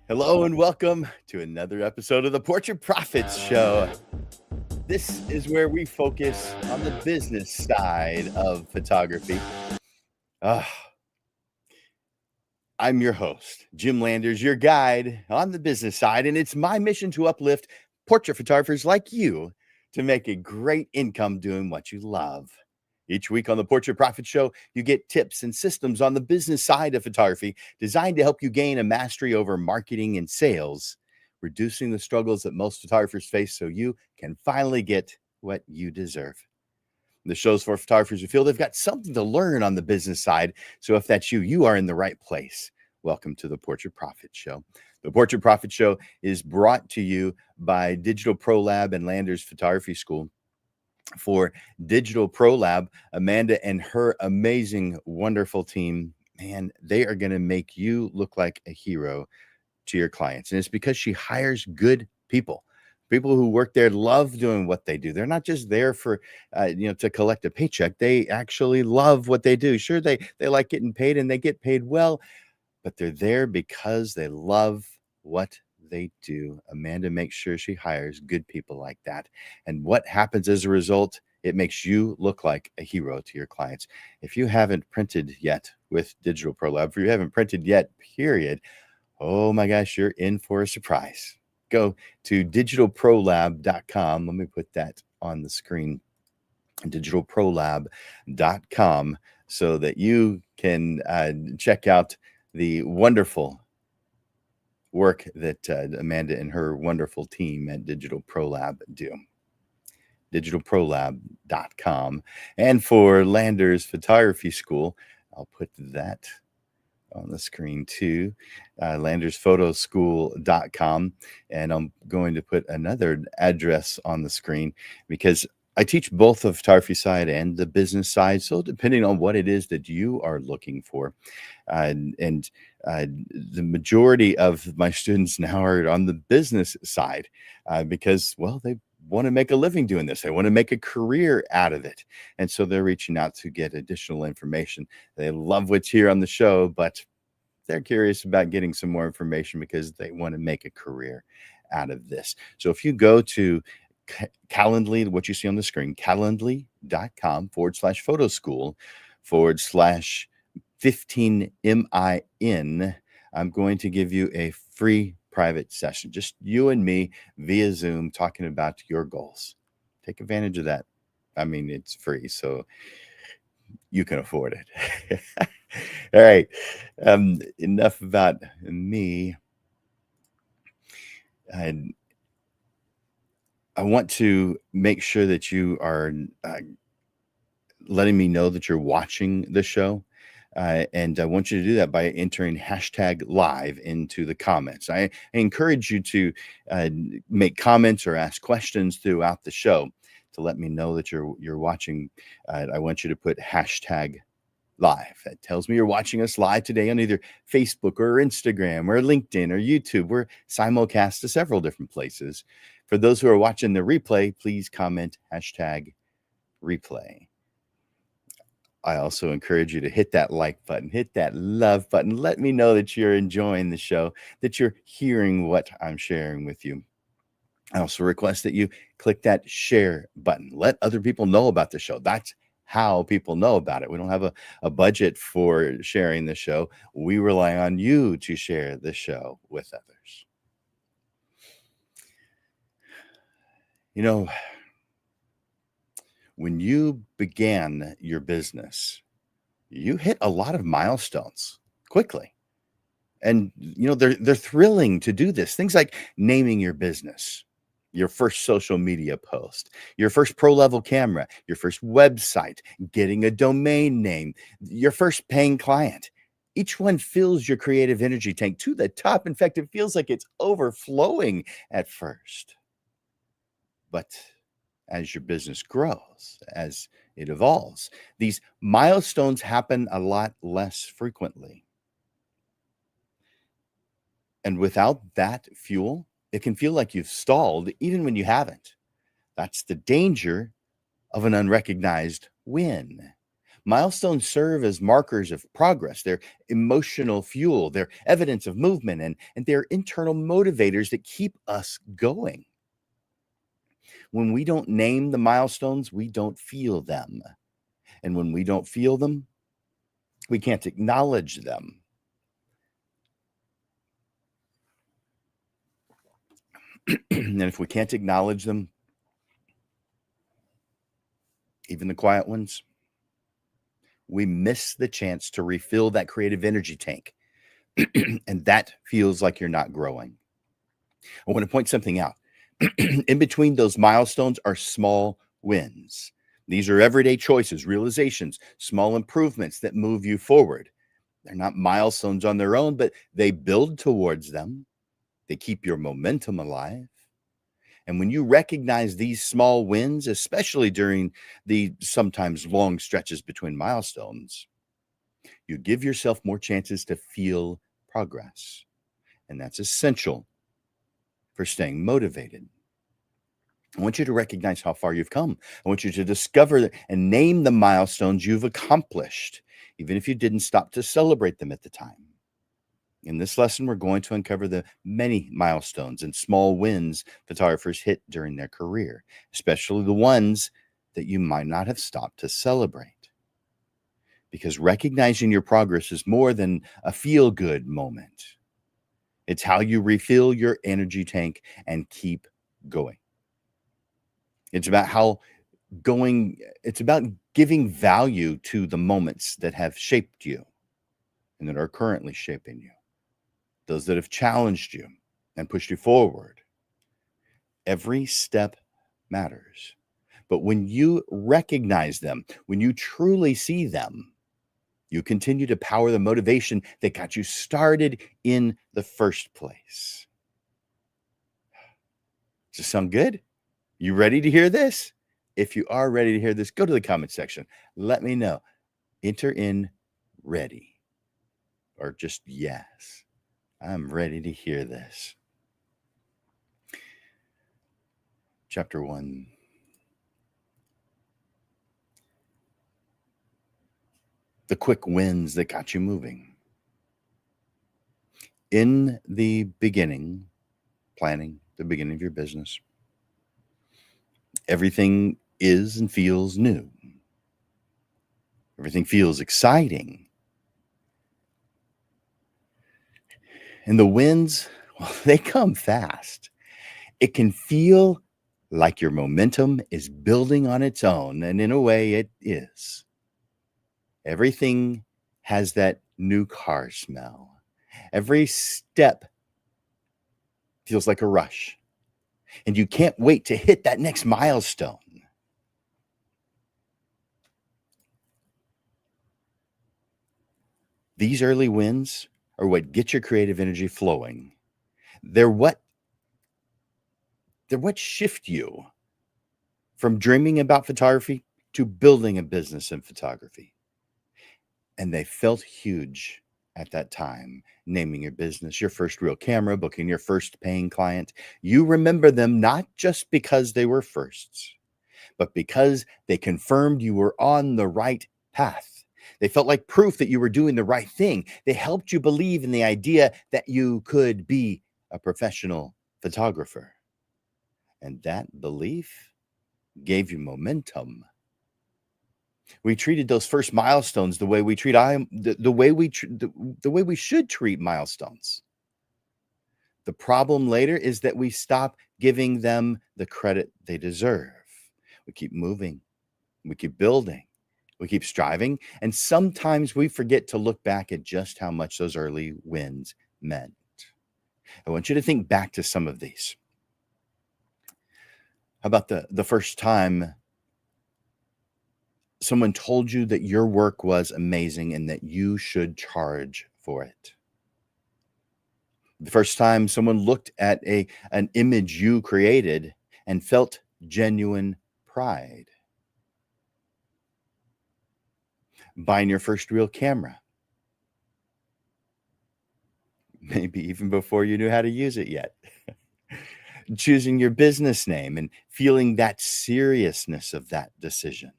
Hello and welcome to another episode of the Portrait Profits Show. This is where we focus on the business side of photography. Ah, I'm your host, Jim Landers, your guide on the business side, and it's my mission to uplift portrait photographers like you to make a great income doing what you love. Each week on the Portrait Profit Show, you get tips and systems on the business side of photography designed to help you gain a mastery over marketing and sales, reducing the struggles that most photographers face so you can finally get what you deserve. The show's for photographers who feel they've got something to learn on the business side. So if that's you, you are in the right place. Welcome to the Portrait Profit Show. The Portrait Profit Show is brought to you by Digital Pro Lab and Landers Photography School. For Digital Pro Lab, Amanda and her amazing, wonderful team, man, they are going to make you look like a hero to your clients. And it's because she hires good people. People who work there love doing what they do. They're not just there for, to collect a paycheck. They actually love what they do. Sure, they like getting paid and they get paid well, but they're there because they love what they do. Amanda makes sure she hires good people like that. And what happens as a result? It makes you look like a hero to your clients. If you haven't printed yet with Digital Pro Lab, if you haven't printed yet, period, oh my gosh, you're in for a surprise. Go to digitalprolab.com. Let me put that on the screen, digitalprolab.com, so that you can check out the wonderful work that Amanda and her wonderful team at Digital Pro Lab do. digitalprolab.com. And for Landers Photography School, I'll put that on the screen too, landersphotoschool.com. And I'm going to put another address on the screen because I teach both the photography side and the business side. So depending on what it is that you are looking for, the majority of my students now are on the business side because, well, they want to make a living doing this. They want to make a career out of it. And so they're reaching out to get additional information. They love what's here on the show, but they're curious about getting some more information because they want to make a career out of this. So if you go to Calendly, what you see on the screen, calendly.com/photoschool/15MIN, I'm going to give you a free private session, just you and me via Zoom talking about your goals. Take advantage of that. I mean, it's free, so you can afford it. All right. Enough about me. I want to make sure that you are letting me know that you're watching the show. And I want you to do that by entering hashtag live into the comments. I encourage you to make comments or ask questions throughout the show to let me know that you're watching. I want you to put hashtag live. That tells me you're watching us live today on either Facebook or Instagram or LinkedIn or YouTube. We're simulcast to several different places. For those who are watching the replay, please comment hashtag replay. I also encourage you to hit that like button, hit that love button. Let me know that you're enjoying the show, that you're hearing what I'm sharing with you. I also request that you click that share button. Let other people know about the show. That's how people know about it. We don't have a budget for sharing the show. We rely on you to share the show with others. You know, when you began your business, you hit a lot of milestones quickly. And they're thrilling to do this. Things like naming your business, your first social media post, your first pro level camera, your first website, getting a domain name, your first paying client. Each one fills your creative energy tank to the top. In fact, it feels like it's overflowing at first. But as your business grows, as it evolves, these milestones happen a lot less frequently. And without that fuel, it can feel like you've stalled even when you haven't. That's the danger of an unrecognized win. Milestones serve as markers of progress. They're emotional fuel, they're evidence of movement, and they're internal motivators that keep us going. When we don't name the milestones, we don't feel them. And when we don't feel them, we can't acknowledge them. And if we can't acknowledge them, even the quiet ones, we miss the chance to refill that creative energy tank. And that feels like you're not growing. I want to point something out. In between those milestones are small wins. These are everyday choices, realizations, small improvements that move you forward. They're not milestones on their own, but they build towards them. They keep your momentum alive. And when you recognize these small wins, especially during the sometimes long stretches between milestones, you give yourself more chances to feel progress. And that's essential for staying motivated. I want you to recognize how far you've come. I want you to discover and name the milestones you've accomplished, even if you didn't stop to celebrate them at the time. In this lesson, we're going to uncover the many milestones and small wins photographers hit during their career, especially the ones that you might not have stopped to celebrate. Because recognizing your progress is more than a feel-good moment. It's how you refill your energy tank and keep going. It's about giving value to the moments that have shaped you and that are currently shaping you. Those that have challenged you and pushed you forward. Every step matters. But when you recognize them, when you truly see them, you continue to power the motivation that got you started in the first place. Does this sound good? You ready to hear this? If you are ready to hear this, go to the comment section. Let me know. Enter in ready or just yes. I'm ready to hear this. Chapter 1. The quick wins that got you moving. In the beginning, planning the beginning of your business, everything is and feels new. Everything feels exciting. And the wins, well, they come fast. It can feel like your momentum is building on its own, and in a way it is. Everything has that new car smell. Every step feels like a rush, and you can't wait to hit that next milestone. These early wins are what get your creative energy flowing. They're what shift you from dreaming about photography to building a business in photography. And they felt huge at that time. Naming your business, your first real camera, booking your first paying client. You remember them not just because they were firsts, but because they confirmed you were on the right path. They felt like proof that you were doing the right thing. They helped you believe in the idea that you could be a professional photographer. And that belief gave you momentum. We treated those first milestones the way we treat the way we should treat milestones. The problem later is that we stop giving them the credit they deserve. We keep moving, we keep building, we keep striving, and sometimes we forget to look back at just how much those early wins meant. I want you to think back to some of these. How about the first time someone told you that your work was amazing and that you should charge for it? The first time someone looked at an image you created and felt genuine pride. Buying your first real camera. Maybe even before you knew how to use it yet. Choosing your business name and feeling that seriousness of that decision.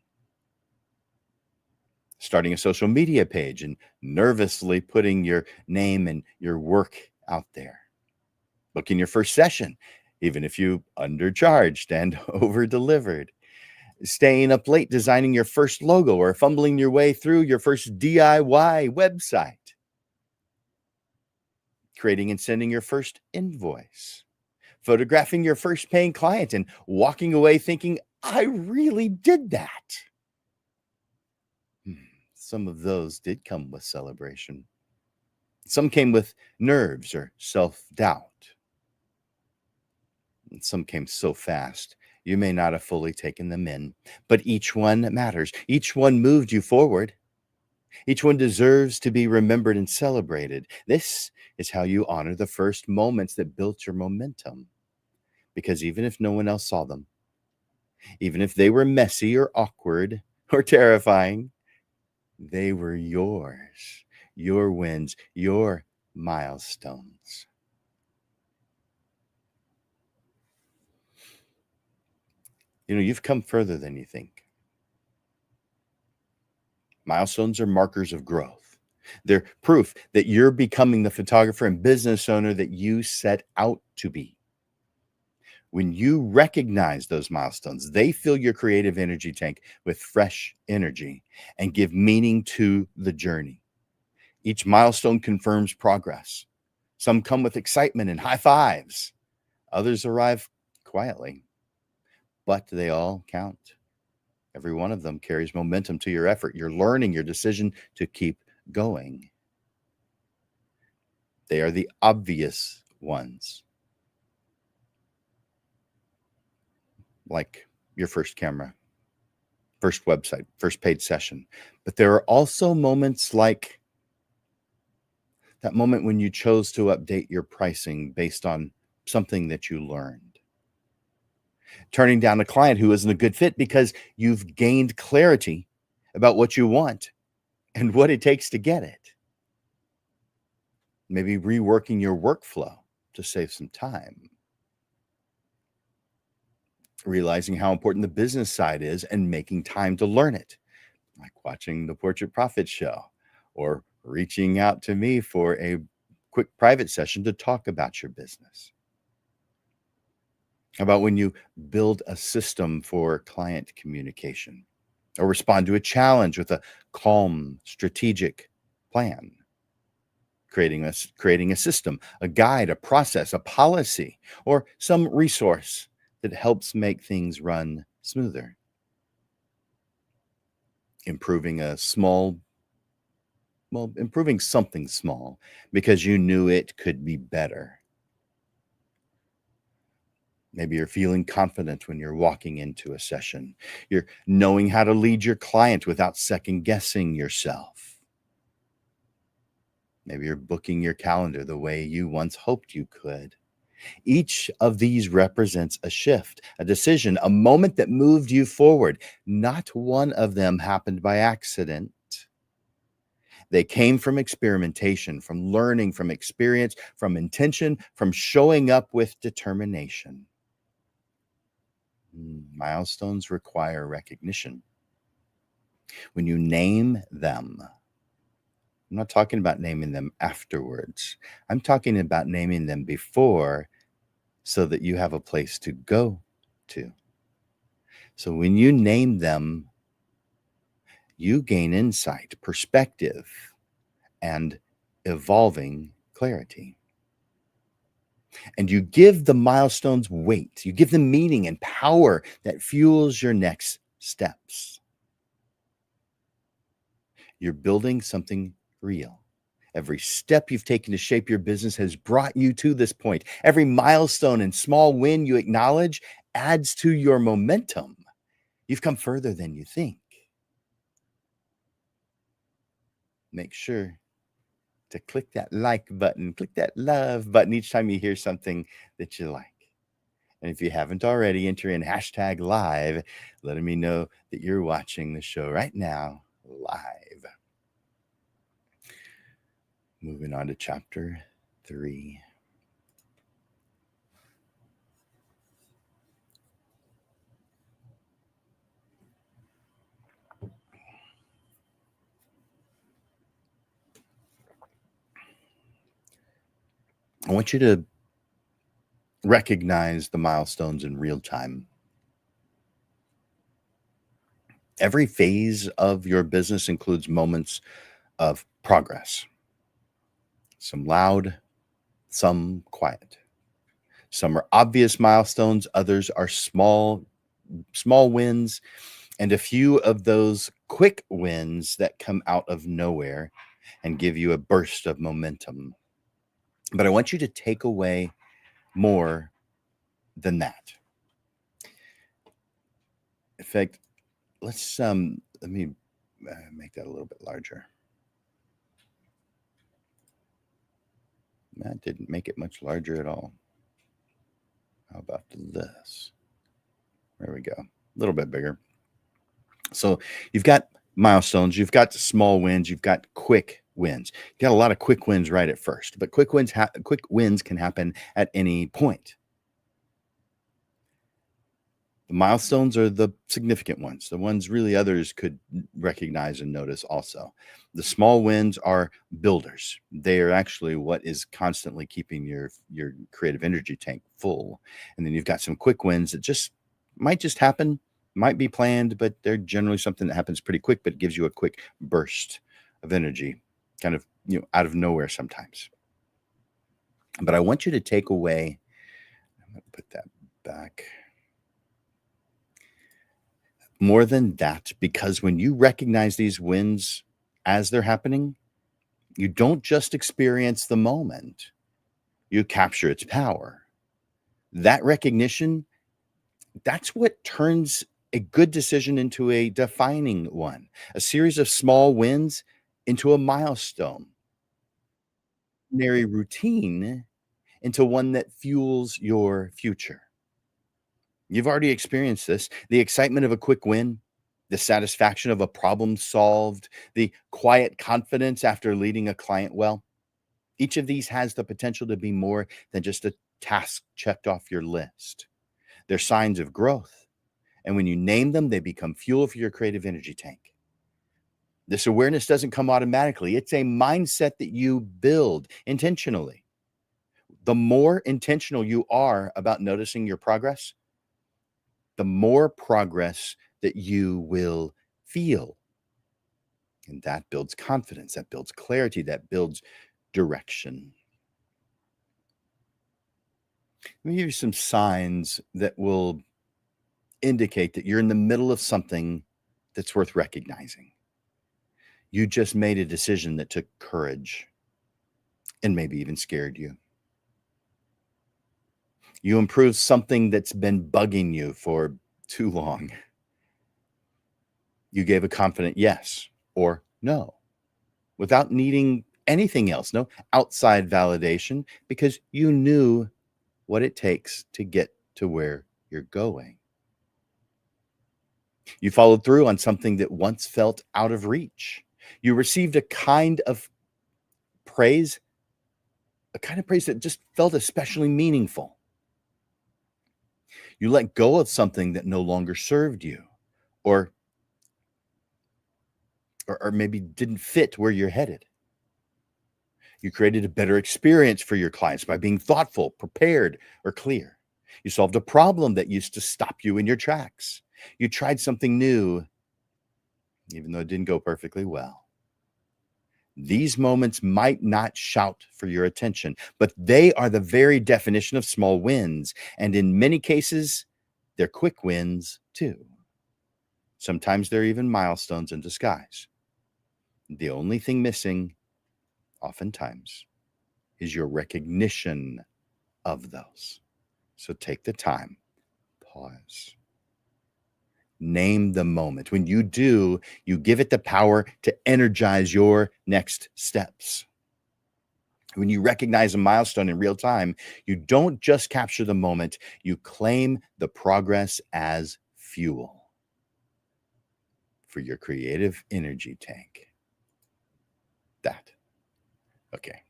starting a social media page and nervously putting your name and your work out there, booking your first session, even if you undercharged and over delivered, staying up late designing your first logo or fumbling your way through your first DIY website, creating and sending your first invoice, photographing your first paying client and walking away thinking, I really did that. Some of those did come with celebration. Some came with nerves or self-doubt. And some came so fast, you may not have fully taken them in, but each one matters. Each one moved you forward. Each one deserves to be remembered and celebrated. This is how you honor the first moments that built your momentum. Because even if no one else saw them, even if they were messy or awkward or terrifying, they were yours, your wins, your milestones. You've come further than you think. Milestones are markers of growth. They're proof that you're becoming the photographer and business owner that you set out to be. When you recognize those milestones, they fill your creative energy tank with fresh energy and give meaning to the journey. Each milestone confirms progress. Some come with excitement and high fives. Others arrive quietly, but they all count. Every one of them carries momentum to your effort, your learning, your decision to keep going. They are the obvious ones, like your first camera, first website, first paid session. But there are also moments like that moment when you chose to update your pricing based on something that you learned. Turning down a client who isn't a good fit because you've gained clarity about what you want and what it takes to get it. Maybe reworking your workflow to save some time. Realizing how important the business side is and making time to learn it, like watching the Portrait Profit show or reaching out to me for a quick private session to talk about your business. How about when you build a system for client communication or respond to a challenge with a calm, strategic plan? Creating a system, a guide, a process, a policy, or some resource that helps make things run smoother. Improving improving something small because you knew it could be better. Maybe you're feeling confident when you're walking into a session. You're knowing how to lead your client without second guessing yourself. Maybe you're booking your calendar the way you once hoped you could. Each of these represents a shift, a decision, a moment that moved you forward. Not one of them happened by accident. They came from experimentation, from learning, from experience, from intention, from showing up with determination. Milestones require recognition. When you name them, I'm not talking about naming them afterwards. I'm talking about naming them before so that you have a place to go to. So when you name them, you gain insight, perspective, and evolving clarity. And you give the milestones weight. You give them meaning and power that fuels your next steps. You're building something real. Every step you've taken to shape your business has brought you to this point. Every milestone and small win you acknowledge adds to your momentum. You've come further than you think. Make sure to click that like button, click that love button each time you hear something that you like. And if you haven't already, enter in #live, letting me know that you're watching the show right now live. Moving on to chapter 3. I want you to recognize the milestones in real time. Every phase of your business includes moments of progress, some loud, some quiet. Some are obvious milestones, others are small wins, and a few of those quick wins that come out of nowhere and give you a burst of momentum. But I want you to take away more than that. In fact, let me make that a little bit larger. That didn't make it much larger at all. How about this? There we go. A little bit bigger. So you've got milestones, you've got small wins, you've got quick wins. You got a lot of quick wins right at first, but quick wins can happen at any point. The milestones are the significant ones, the ones really others could recognize and notice also. The small wins are builders. They are actually what is constantly keeping your creative energy tank full. And then you've got some quick wins that might just happen, might be planned, but they're generally something that happens pretty quick, but gives you a quick burst of energy, kind of, out of nowhere sometimes. But I want you to take away, I'm going to put that back. More than that, because when you recognize these wins as they're happening, you don't just experience the moment, you capture its power. That recognition, that's what turns a good decision into a defining one, a series of small wins into a milestone, ordinary routine into one that fuels your future. You've already experienced this, the excitement of a quick win, the satisfaction of a problem solved, the quiet confidence after leading a client well. Each of these has the potential to be more than just a task checked off your list. They're signs of growth. And when you name them, they become fuel for your creative energy tank. This awareness doesn't come automatically. It's a mindset that you build intentionally. The more intentional you are about noticing your progress, the more progress that you will feel. And that builds confidence, that builds clarity, that builds direction. Let me give you some signs that will indicate that you're in the middle of something that's worth recognizing. You just made a decision that took courage and maybe even scared you. You improved something that's been bugging you for too long. You gave a confident yes or no without needing anything else, no outside validation, because you knew what it takes to get to where you're going. You followed through on something that once felt out of reach. You received a kind of praise that just felt especially meaningful. You let go of something that no longer served you or maybe didn't fit where you're headed. You created a better experience for your clients by being thoughtful, prepared, or clear. You solved a problem that used to stop you in your tracks. You tried something new, even though it didn't go perfectly well. These moments might not shout for your attention, but they are the very definition of small wins. And in many cases, they're quick wins too. Sometimes they're even milestones in disguise. The only thing missing, oftentimes, is your recognition of those. So take the time, pause, name the moment. When you do, you give it the power to energize your next steps. When you recognize a milestone in real time, you don't just capture the moment, you claim the progress as fuel for your creative energy tank. Okay.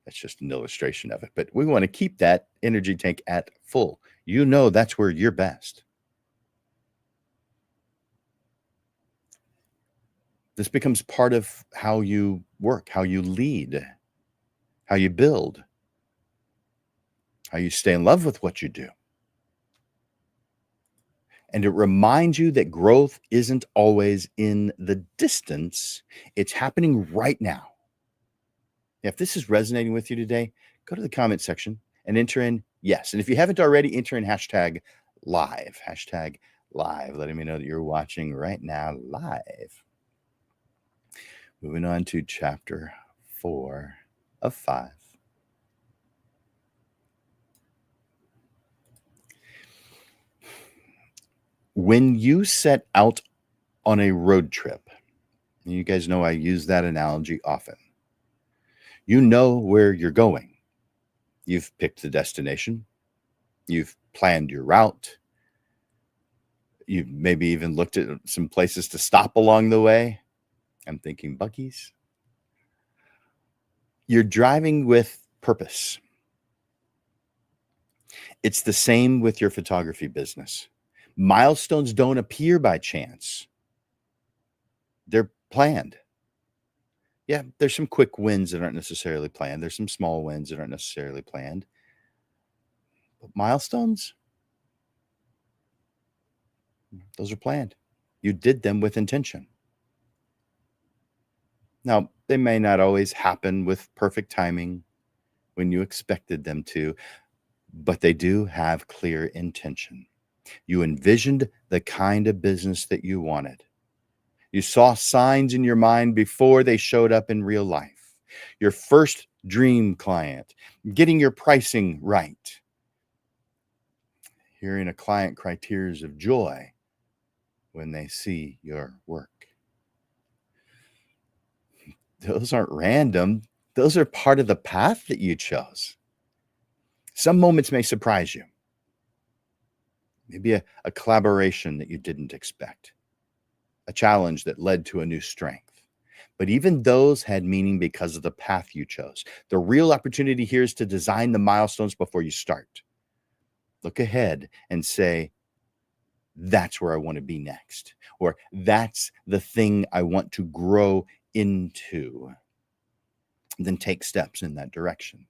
That's just an illustration of it, but we want to keep that energy tank at full. That's where you're best. This becomes part of how you work, how you lead, how you build. how you stay in love with what you do. And it reminds you that growth isn't always in the distance, it's happening right now. If this is resonating with you today, go to the comment section and enter in yes. And if you haven't already, enter in hashtag live, letting me know that you're watching right now live. Moving on to chapter 4 of 5. When you set out on a road trip, and you guys know I use that analogy often, you know where you're going. You've picked the destination. You've planned your route. You've maybe even looked at some places to stop along the way. I'm thinking Buc-ee's. You're driving with purpose. It's the same with your photography business. Milestones don't appear by chance. They're planned. Yeah, there's some quick wins that aren't necessarily planned. There's some small wins that aren't necessarily planned. But milestones, those are planned. You did them with intention. Now, they may not always happen with perfect timing when you expected them to, but they do have clear intention. You envisioned the kind of business that you wanted. You saw signs in your mind before they showed up in real life. Your first dream client, getting your pricing right, hearing a client cry tears of joy when they see your work. Those aren't random. Those are part of the path that you chose. Some moments may surprise you. Maybe a collaboration that you didn't expect, a challenge that led to a new strength. But even those had meaning because of the path you chose. The real opportunity here is to design the milestones before you start. Look ahead and say, that's where I want to be next, or that's the thing I want to grow into. And then take steps in that direction.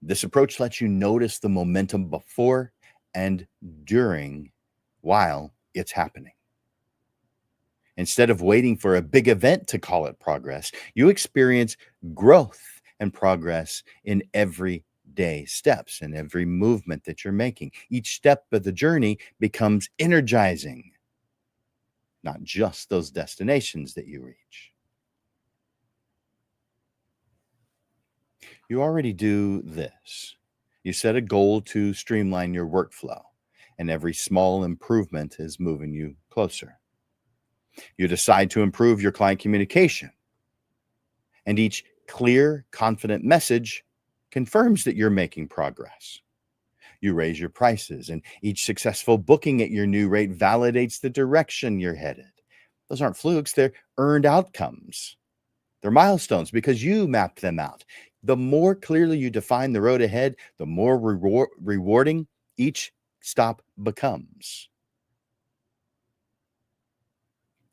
This approach lets you notice the momentum before and during while it's happening. Instead of waiting for a big event to call it progress, you experience growth and progress in everyday steps and every movement that you're making. Each step of the journey becomes energizing, not just those destinations that you reach. You already do this. You set a goal to streamline your workflow, and every small improvement is moving you closer. You decide to improve your client communication, and each clear, confident message confirms that you're making progress. You raise your prices, and each successful booking at your new rate validates the direction you're headed. Those aren't flukes, they're earned outcomes. They're milestones because you mapped them out. The more clearly you define the road ahead, the more rewarding each stop becomes.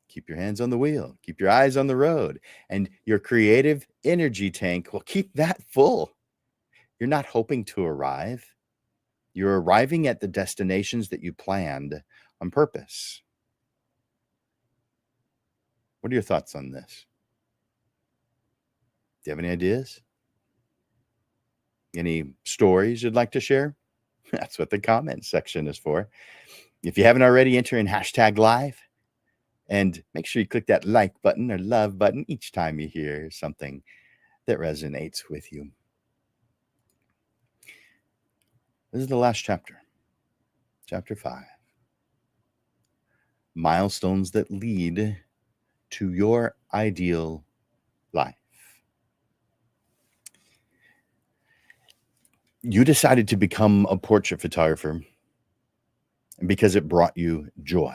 Keep your hands on the wheel, keep your eyes on the road, and your creative energy tank will keep that full. You're not hoping to arrive. You're arriving at the destinations that you planned on purpose. What are your thoughts on this? Do you have any ideas? Any stories you'd like to share? That's what the comment section is for. If you haven't already, enter in hashtag live and make sure you click that like button or love button each time you hear something that resonates with you. This is the last chapter, chapter 5. Milestones that lead to your ideal life. You decided to become a portrait photographer because it brought you joy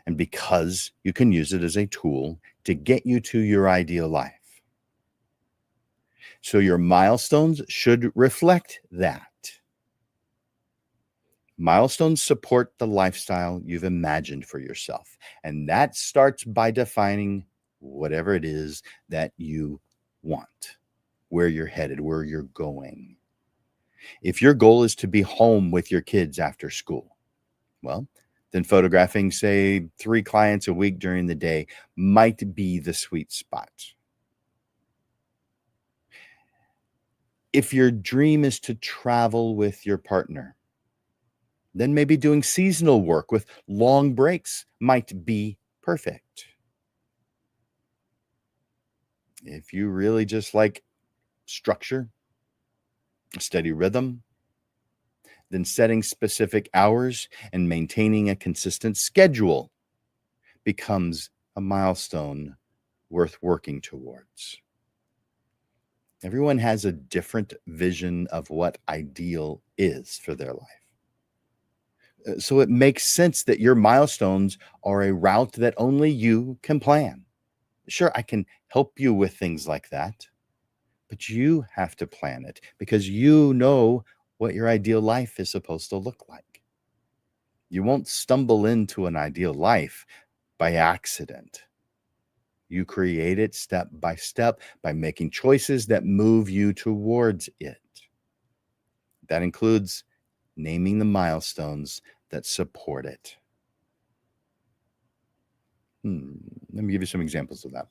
and because you can use it as a tool to get you to your ideal life. So your milestones should reflect that. Milestones support the lifestyle you've imagined for yourself, and that starts by defining whatever it is that you want, where you're headed, where you're going. If your goal is to be home with your kids after school, well, then photographing, say, 3 clients a week during the day might be the sweet spot. If your dream is to travel with your partner, then maybe doing seasonal work with long breaks might be perfect. If you really just like structure, a steady rhythm, then setting specific hours and maintaining a consistent schedule becomes a milestone worth working towards. Everyone has a different vision of what ideal is for their life. So it makes sense that your milestones are a route that only you can plan. Sure, I can help you with things like that, but you have to plan it because you know what your ideal life is supposed to look like. You won't stumble into an ideal life by accident. You create it step by step by making choices that move you towards it. That includes naming the milestones that support it. Let me give you some examples of that.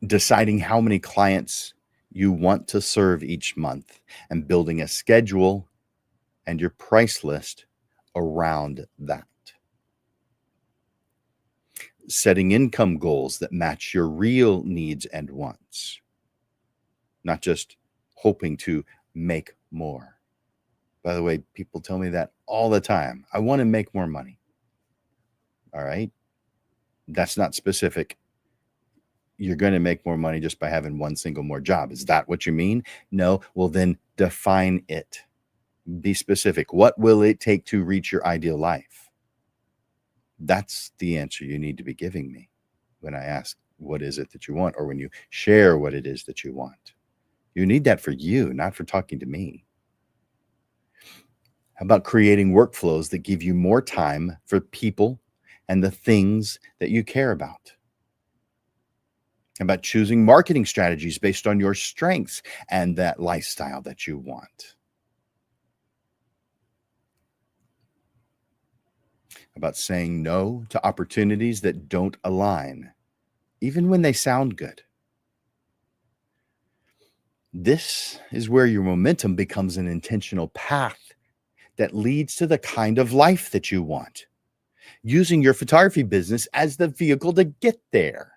Deciding how many clients you want to serve each month and building a schedule and your price list around that. Setting income goals that match your real needs and wants, not just hoping to make more. By the way, people tell me that all the time. I want to make more money. All right. That's not specific. You're going to make more money just by having one single more job. Is that what you mean? No. Well, then define it. Be specific. What will it take to reach your ideal life? That's the answer you need to be giving me when I ask, what is it that you want? Or when you share what it is that you want. You need that for you, not for talking to me. How about creating workflows that give you more time for people and the things that you care about? How about choosing marketing strategies based on your strengths and that lifestyle that you want? About saying no to opportunities that don't align, even when they sound good. This is where your momentum becomes an intentional path that leads to the kind of life that you want, using your photography business as the vehicle to get there.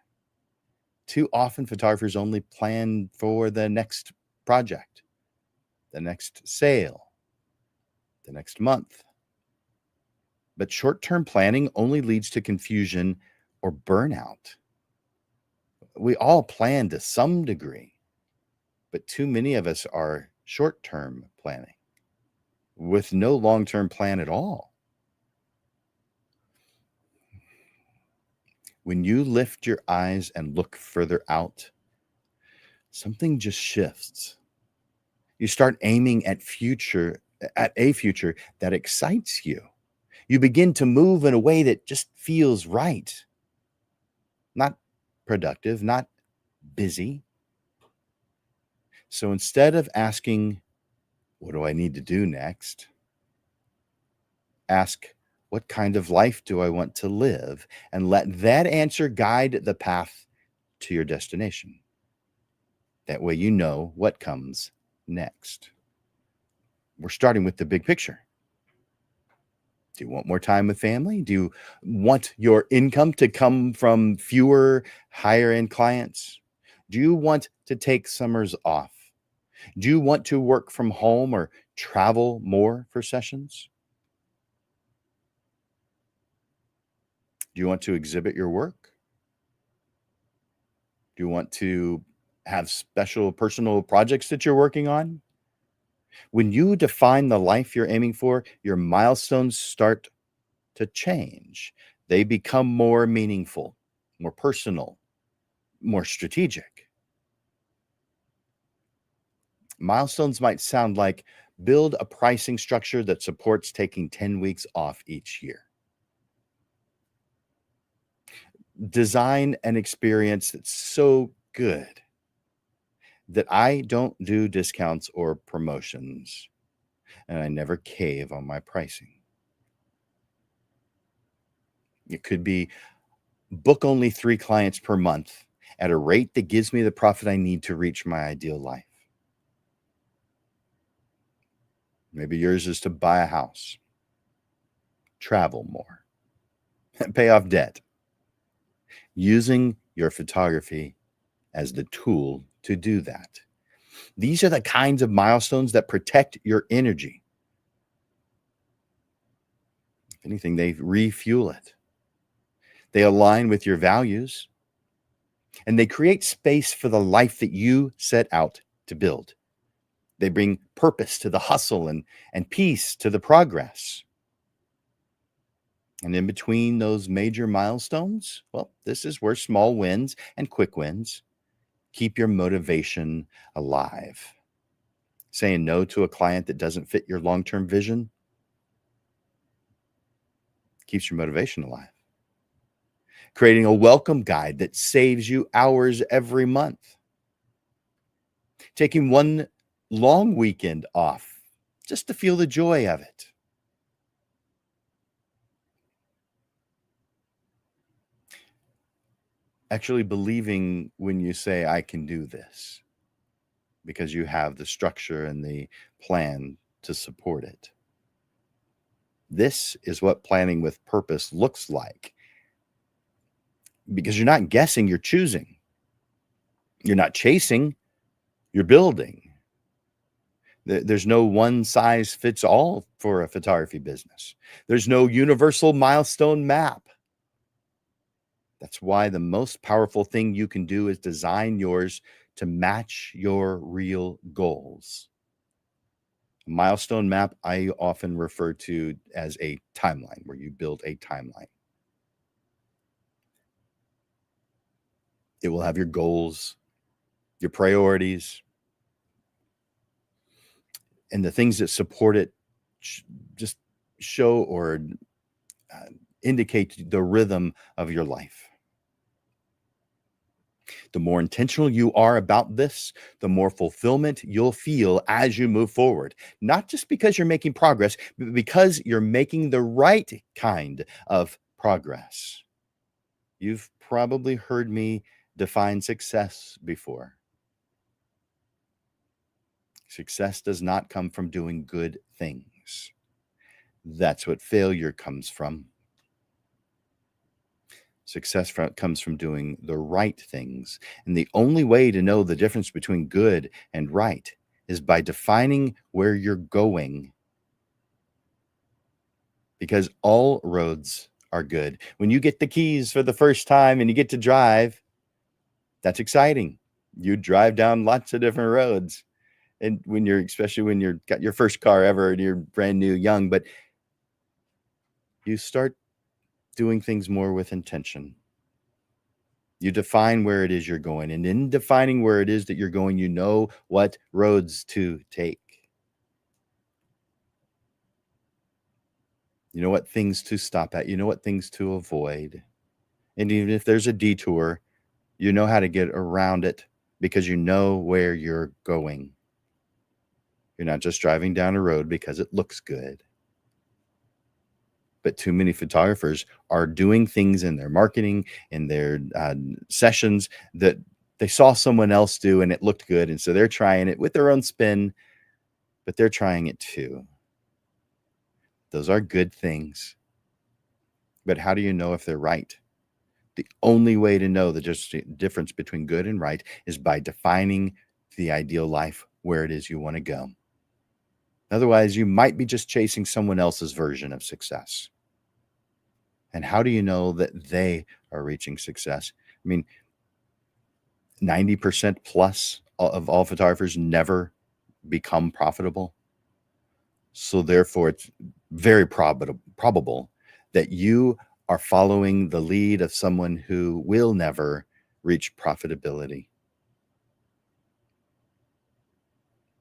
Too often, photographers only plan for the next project, the next sale, the next month. But short-term planning only leads to confusion or burnout. We all plan to some degree, but too many of us are short-term planning with no long-term plan at all. When you lift your eyes and look further out, something just shifts. You start aiming at a future that excites you. You begin to move in a way that just feels right. Not productive, not busy. So instead of asking, what do I need to do next? Ask, what kind of life do I want to live? And let that answer guide the path to your destination. That way you know what comes next. We're starting with the big picture. Do you want more time with family? Do you want your income to come from fewer higher end clients? Do you want to take summers off? Do you want to work from home or travel more for sessions? Do you want to exhibit your work? Do you want to have special personal projects that you're working on? When you define the life you're aiming for, your milestones start to change. They become more meaningful, more personal, more strategic. Milestones might sound like build a pricing structure that supports taking 10 weeks off each year. Design an experience that's so good that I don't do discounts or promotions, and I never cave on my pricing. It could be book only 3 clients per month at a rate that gives me the profit I need to reach my ideal life. Maybe yours is to buy a house, travel more, pay off debt, using your photography as the tool to do that. These are the kinds of milestones that protect your energy. If anything, they refuel it. They align with your values, and they create space for the life that you set out to build. They bring purpose to the hustle and peace to the progress. And in between those major milestones, well, this is where small wins and quick wins keep your motivation alive. Saying no to a client that doesn't fit your long-term vision keeps your motivation alive. Creating a welcome guide that saves you hours every month. Taking one long weekend off just to feel the joy of it. Actually believing when you say, I can do this, because you have the structure and the plan to support it. This is what planning with purpose looks like. Because you're not guessing, you're choosing. You're not chasing, you're building. There's no one size fits all for a photography business. There's no universal milestone map. That's why the most powerful thing you can do is design yours to match your real goals. A milestone map I often refer to as a timeline, where you build a timeline. It will have your goals, your priorities, and the things that support it just show or indicate the rhythm of your life. The more intentional you are about this, the more fulfillment you'll feel as you move forward. Not just because you're making progress, but because you're making the right kind of progress. You've probably heard me define success before. Success does not come from doing good things. That's what failure comes from. Success comes from doing the right things. And the only way to know the difference between good and right is by defining where you're going. Because all roads are good. When you get the keys for the first time and you get to drive, that's exciting. You drive down lots of different roads. And especially when you're got your first car ever and you're brand new, young, but you start doing things more with intention. You define where it is you're going. And in defining where it is that you're going, you know what roads to take. You know what things to stop at. You know what things to avoid. And even if there's a detour, you know how to get around it because you know where you're going. You're not just driving down a road because it looks good. But too many photographers are doing things in their marketing, in their sessions that they saw someone else do and it looked good. And so they're trying it with their own spin, but they're trying it too. Those are good things. But how do you know if they're right? The only way to know the difference between good and right is by defining the ideal life, where it is you want to go. Otherwise, you might be just chasing someone else's version of success. And how do you know that they are reaching success? I mean, 90% plus of all photographers never become profitable. So therefore, it's very probable that you are following the lead of someone who will never reach profitability.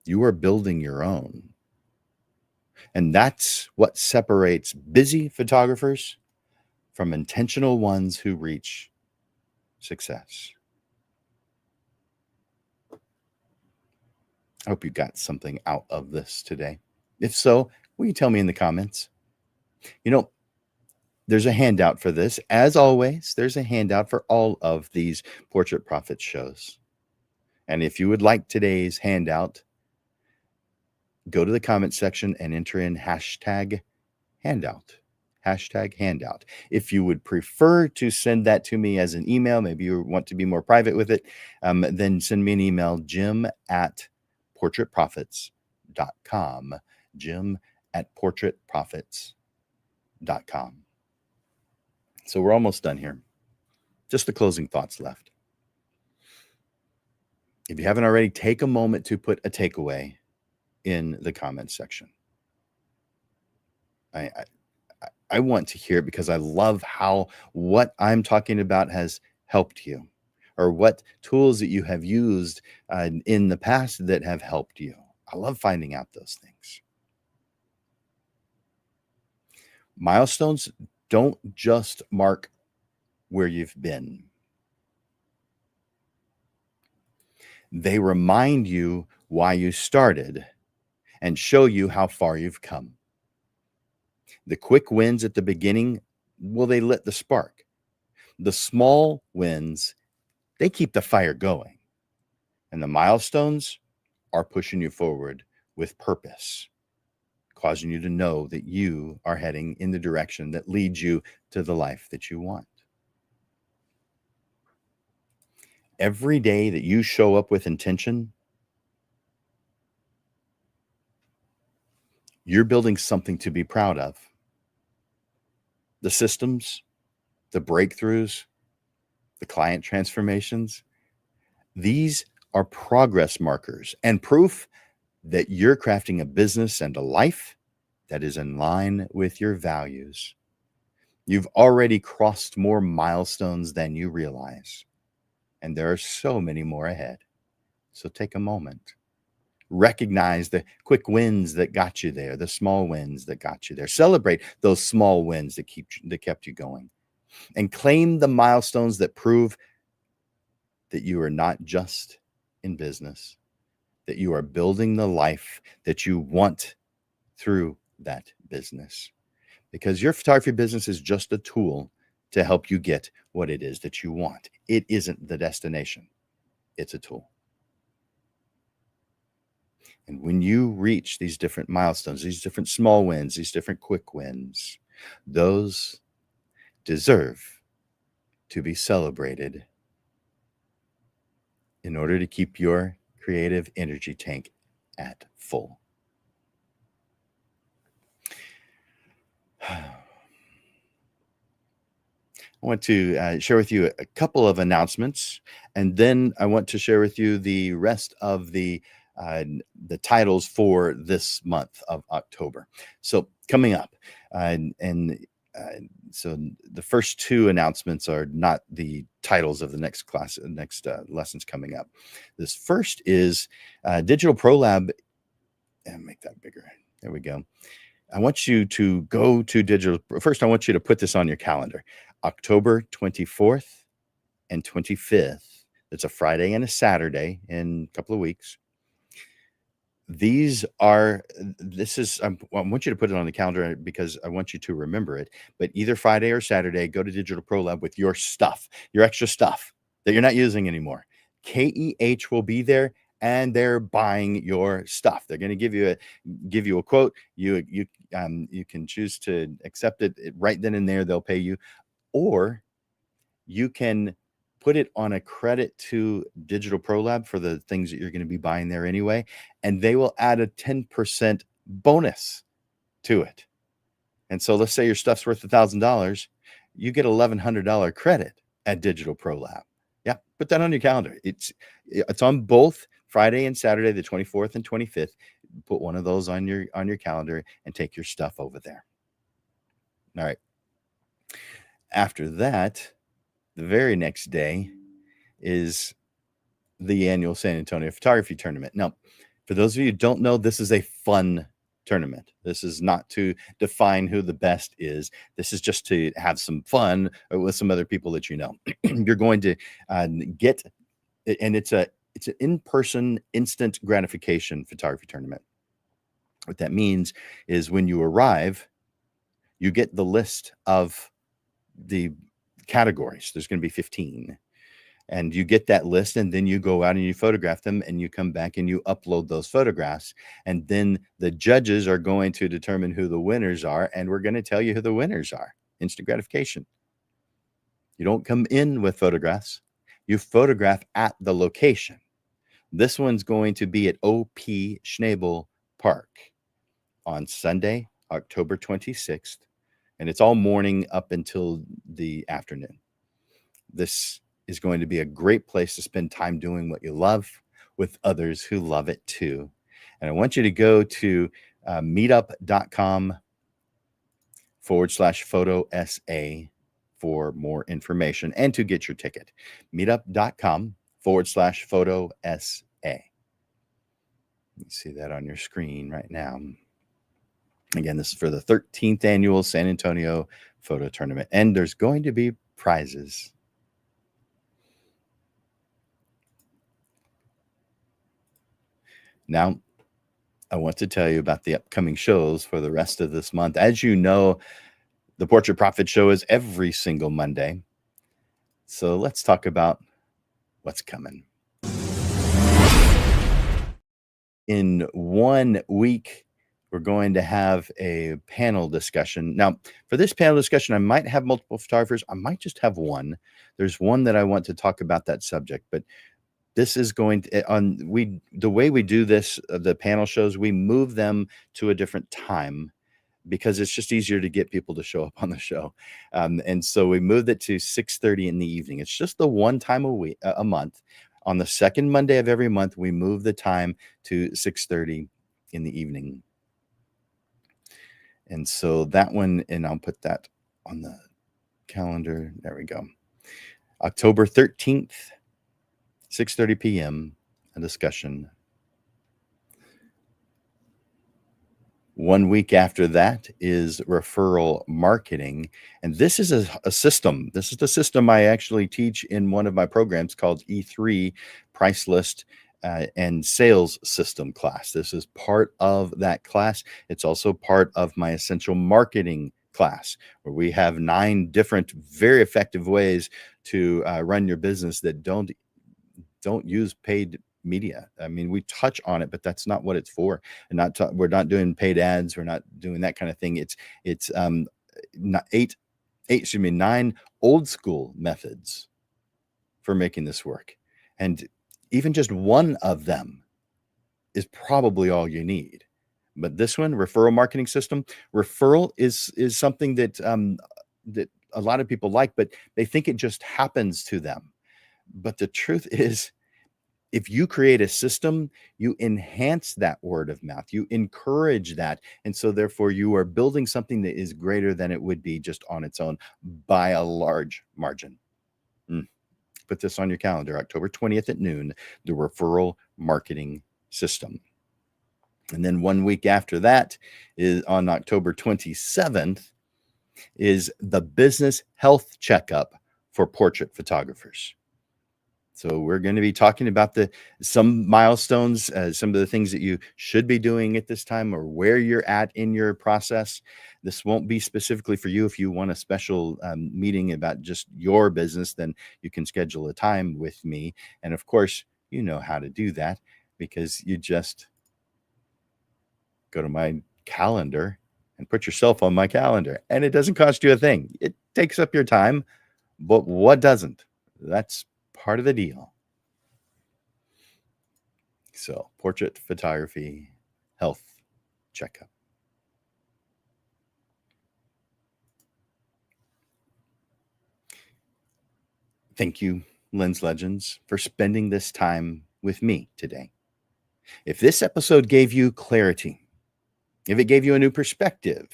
You are building your own. And that's what separates busy photographers from intentional ones who reach success. I hope you got something out of this today. If so, will you tell me in the comments? You know, there's a handout for this. As always, there's a handout for all of these Portrait Profits shows. And if you would like today's handout, go to the comment section and enter in hashtag handout. Hashtag handout. If you would prefer to send that to me as an email, maybe you want to be more private with it, then send me an email, jim@portraitprofits.com. jim@portraitprofits.com. So we're almost done here. Just the closing thoughts left. If you haven't already, take a moment to put a takeaway in the comment section. I want to hear it because I love how what I'm talking about has helped you, or what tools that you have used in the past that have helped you. I love finding out those things. Milestones don't just mark where you've been. They remind you why you started and show you how far you've come. The quick wins at the beginning, well, they lit the spark. The small wins, they keep the fire going. And the milestones are pushing you forward with purpose, causing you to know that you are heading in the direction that leads you to the life that you want. Every day that you show up with intention, you're building something to be proud of. The systems, the breakthroughs, the client transformations, these are progress markers and proof that you're crafting a business and a life that is in line with your values. You've already crossed more milestones than you realize, and there are so many more ahead. So take a moment. Recognize the quick wins that got you there, the small wins that got you there. Celebrate those small wins that kept you going, and claim the milestones that prove that you are not just in business, that you are building the life that you want through that business. Because your photography business is just a tool to help you get what it is that you want. It isn't the destination. It's a tool. And when you reach these different milestones, these different small wins, these different quick wins, those deserve to be celebrated in order to keep your creative energy tank at full. I want to share with you a couple of announcements, and then I want to share with you the rest of the titles for this month of October. So coming up, so the first two announcements are not the titles of the next lessons coming up. This first is Digital Pro Lab, and make that bigger. There we go. I want you to go to digital. First, I want you to put this on your calendar. October 24th and 25th. It's a Friday and a Saturday in a couple of weeks. I want you to put it on the calendar because I want you to remember it. But either Friday or Saturday, go to Digital Pro Lab with your stuff, your extra stuff that you're not using anymore. KEH will be there, and they're buying your stuff. They're going to give you a quote. You can choose to accept it right then and there. They'll pay you, or you can put it on a credit to Digital Pro Lab for the things that you're going to be buying there anyway, and they will add a 10% bonus to it. And so let's say your stuff's worth $1,000, you get $1,100 credit at Digital Pro Lab. Yeah, put that on your calendar. It's on both Friday and Saturday, the 24th and 25th. Put one of those on your calendar and take your stuff over there. All right. After that, the very next day is the annual San Antonio Photography Tournament. Now, for those of you who don't know, this is a fun tournament. This is not to define who the best is. This is just to have some fun with some other people that you know. You're going to get, and it's It's an in-person instant gratification photography tournament. What that means is when you arrive, you get the list of the categories. There's going to be 15. And you get that list, and then you go out and you photograph them, and you come back and you upload those photographs. And then the judges are going to determine who the winners are, and we're going to tell you who the winners are. Instant gratification. You don't come in with photographs. You photograph at the location. This one's going to be at O.P. Schnabel Park on Sunday, October 26th, and it's all morning up until the afternoon. This is going to be a great place to spend time doing what you love with others who love it too. And I want you to go to meetup.com/photo SA for more information and to get your ticket. Meetup.com/photo SA. You see that on your screen right now. Again, this is for the 13th annual San Antonio Photo Tournament, and there's going to be prizes. Now, I want to tell you about the upcoming shows for the rest of this month. As you know, the Portrait Profit Show is every single Monday. So let's talk about what's coming. In 1 week, we're going to have a panel discussion. Now, for this panel discussion, I might have multiple photographers. I might just have one. There's one that I want to talk about that subject, but this is going to the way we do this, the panel shows, we move them to a different time because it's just easier to get people to show up on the show. And so we moved it to 6:30 in the evening. It's just the one time a month. On the second Monday of every month, we move the time to 6:30 in the evening. And so that one, and I'll put that on the calendar. There we go. October 13th, 6:30 p.m., a discussion. 1 week after that is referral marketing. And this is a system. This is the system I actually teach in one of my programs called E3 Price List and Sales System class. This is part of that class. It's also part of my Essential Marketing class, where we have 9 different, very effective ways to run your business that don't use paid media. I mean, we touch on it, but that's not what it's for. And we're not doing paid ads. We're not doing that kind of thing. It's 9 old school methods for making this work. And even just one of them is probably all you need. But this one, referral marketing system, referral is something that that a lot of people like, but they think it just happens to them. But the truth is, if you create a system, you enhance that word of mouth, you encourage that. And so therefore you are building something that is greater than it would be just on its own by a large margin. Put this on your calendar, October 20th at noon, the referral marketing system. And then 1 week after that is on October 27th is the business health checkup for portrait photographers. So we're going to be talking about some milestones, some of the things that you should be doing at this time or where you're at in your process. This won't be specifically for you. If you want a special meeting about just your business, then you can schedule a time with me. And of course, you know how to do that because you just go to my calendar and put yourself on my calendar. And it doesn't cost you a thing. It takes up your time, but what doesn't? That's part of the deal. So, portrait photography health checkup. Thank you, Lens Legends, for spending this time with me today. If this episode gave you clarity, if it gave you a new perspective,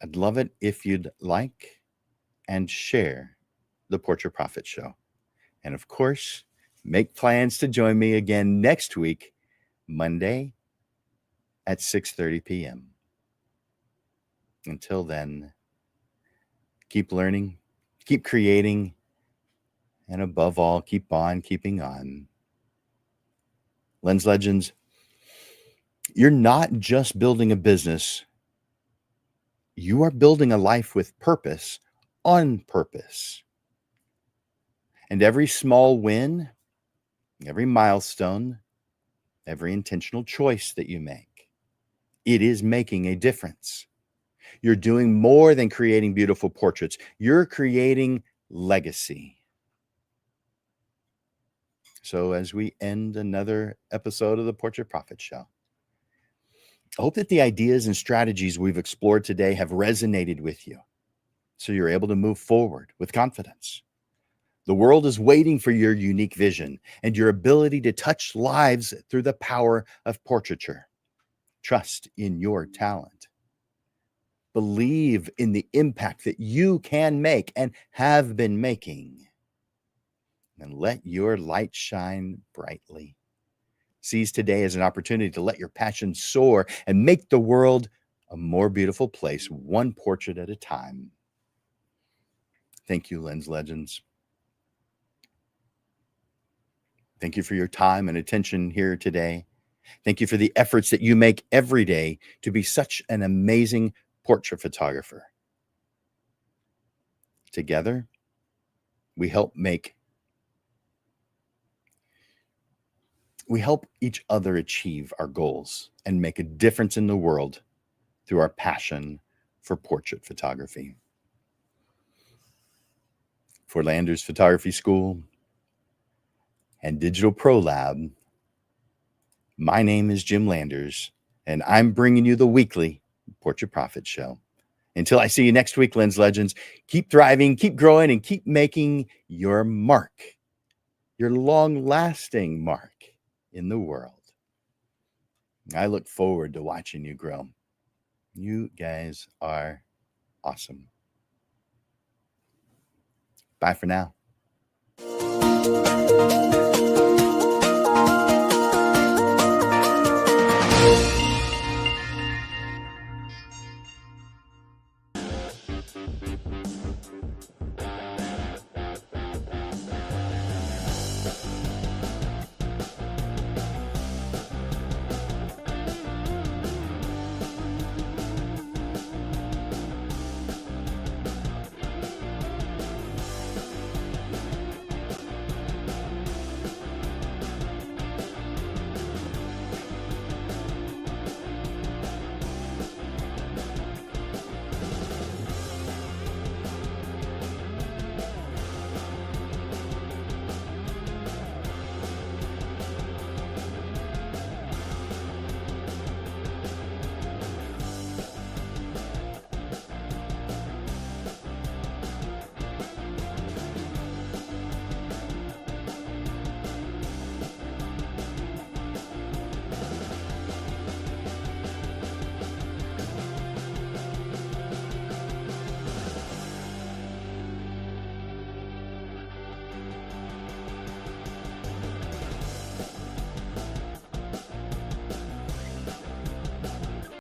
I'd love it if you'd like and share the Portrait Profit Show. And of course, make plans to join me again next week, Monday at 6:30 p.m. Until then, keep learning, keep creating, And above all, keep on keeping on. Lens Legends, you're not just building a business, you are building a life with purpose on purpose. And every small win, every milestone, every intentional choice that you make, it is making a difference. You're doing more than creating beautiful portraits. You're creating legacy. So as we end another episode of the Portrait Profit Show, I hope that the ideas and strategies we've explored today have resonated with you, so you're able to move forward with confidence. The world is waiting for your unique vision and your ability to touch lives through the power of portraiture. Trust in your talent. Believe in the impact that you can make and have been making. And let your light shine brightly. Seize today as an opportunity to let your passion soar and make the world a more beautiful place, one portrait at a time. Thank you, Lens Legends. Thank you for your time and attention here today. Thank you for the efforts that you make every day to be such an amazing portrait photographer. Together, we help each other achieve our goals and make a difference in the world through our passion for portrait photography. For Landers Photography School and Digital Pro Lab, my name is Jim Landers, and I'm bringing you the weekly Portrait Profit Show. Until I see you next week, Lens Legends, keep thriving, keep growing, and keep making your mark, your long-lasting mark in the world. I look forward to watching you grow. You guys are awesome. Bye for now.